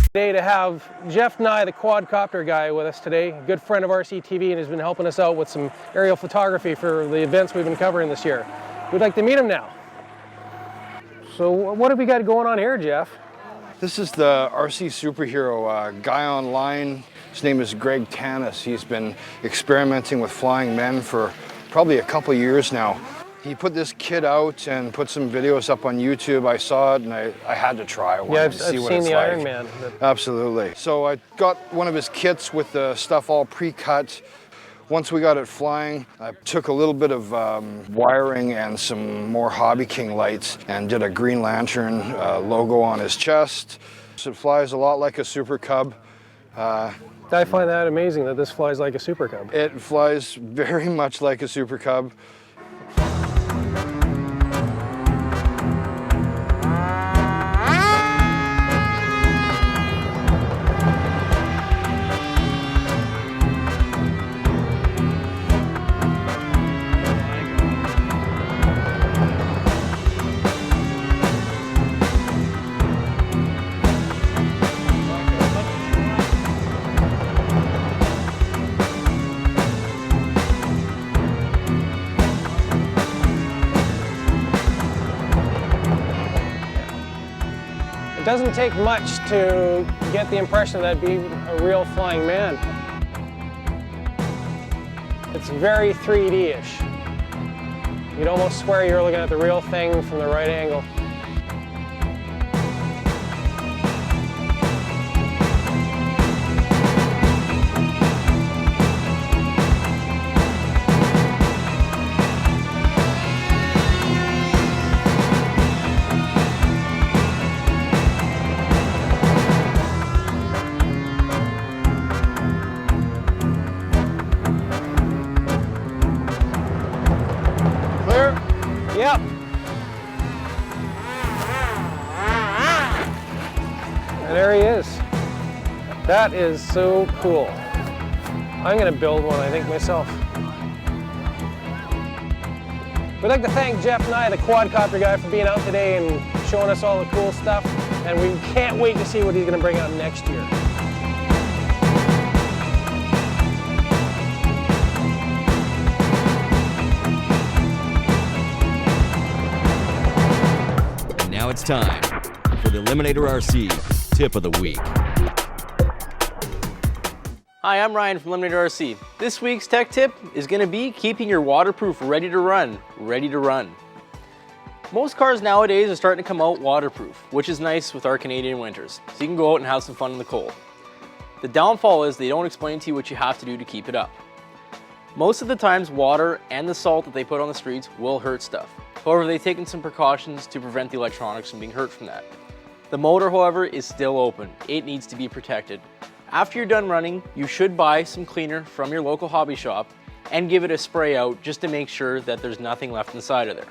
Today to have Jeff Nye, the quadcopter guy, with us today, a good friend of RCTV, and has been helping us out with some aerial photography for the events we've been covering this year. We'd like to meet him now. So what have we got going on here, Jeff? This is the RC superhero guy online. His name is Greg Tanis. He's been experimenting with flying men for probably a couple years now. He put this kit out and put some videos up on YouTube. I saw it and I had to try one to see what it's like. Yeah, I've seen the Iron Man. Absolutely. So I got one of his kits with the stuff all pre-cut. Once we got it flying, I took a little bit of wiring and some more Hobby King lights and did a Green Lantern logo on his chest. So it flies a lot like a Super Cub. I find that amazing that this flies like a Super Cub. It flies very much like a Super Cub. It doesn't take much to get the impression that being a real flying man. It's very 3D-ish. You'd almost swear you're looking at the real thing from the right angle. Yep. And there he is. That is so cool. I'm going to build one, I think, myself. We'd like to thank Jeff Nye, the quadcopter guy, for being out today and showing us all the cool stuff. And we can't wait to see what he's going to bring out next year. Now it's time for the Eliminator RC Tip of the Week. Hi, I'm Ryan from Eliminator RC. This week's tech tip is going to be keeping your waterproof ready to run. Most cars nowadays are starting to come out waterproof, which is nice with our Canadian winters, so you can go out and have some fun in the cold. The downfall is they don't explain to you what you have to do to keep it up. Most of the times, water and the salt that they put on the streets will hurt stuff. However, they've taken some precautions to prevent the electronics from being hurt from that. The motor, however, is still open. It needs to be protected. After you're done running, you should buy some cleaner from your local hobby shop and give it a spray out just to make sure that there's nothing left inside of there.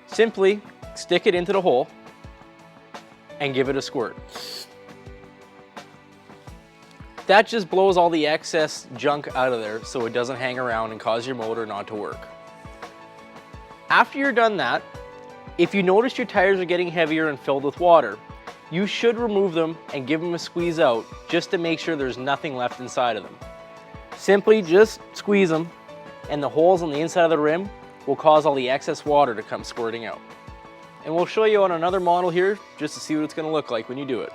Simply stick it into the hole and give it a squirt. That just blows all the excess junk out of there so it doesn't hang around and cause your motor not to work. After you're done that, if you notice your tires are getting heavier and filled with water, you should remove them and give them a squeeze out just to make sure there's nothing left inside of them. Simply just squeeze them and the holes on the inside of the rim will cause all the excess water to come squirting out. And we'll show you on another model here just to see what it's going to look like when you do it.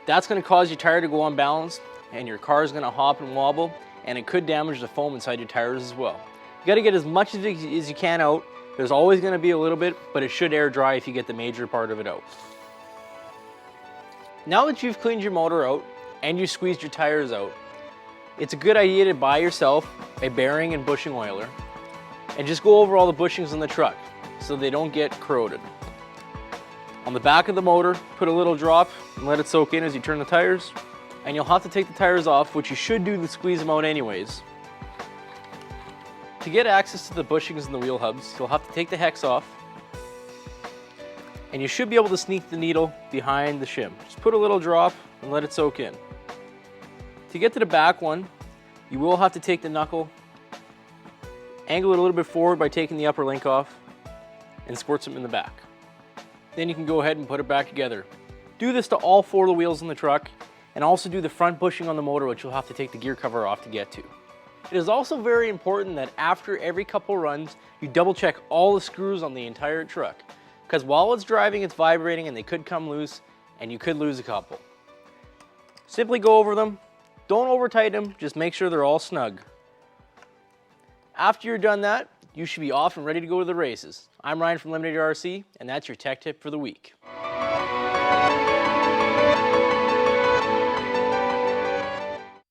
That's going to cause your tire to go unbalanced and your car is going to hop and wobble, and it could damage the foam inside your tires as well. You got to get as much as you can out. There's always going to be a little bit, but it should air dry if you get the major part of it out. Now that you've cleaned your motor out and you squeezed your tires out, it's a good idea to buy yourself a bearing and bushing oiler and just go over all the bushings in the truck so they don't get corroded. On the back of the motor, put a little drop and let it soak in as you turn the tires, and you'll have to take the tires off, which you should do to squeeze them out anyways. To get access to the bushings and the wheel hubs, you'll have to take the hex off, and you should be able to sneak the needle behind the shim. Just put a little drop and let it soak in. To get to the back one, you will have to take the knuckle, angle it a little bit forward by taking the upper link off, and squirt some in the back. then you can go ahead and put it back together. Do this to all 4 of the wheels in the truck, and also do the front bushing on the motor, which you'll have to take the gear cover off to get to. It is also very important that after every couple runs, you double check all the screws on the entire truck, because while it's driving, it's vibrating and they could come loose, and you could lose a couple. Simply go over them, don't over tighten them, just make sure they're all snug. After you're done that, you should be off and ready to go to the races. I'm Ryan from Eliminator RC, and that's your tech tip for the week.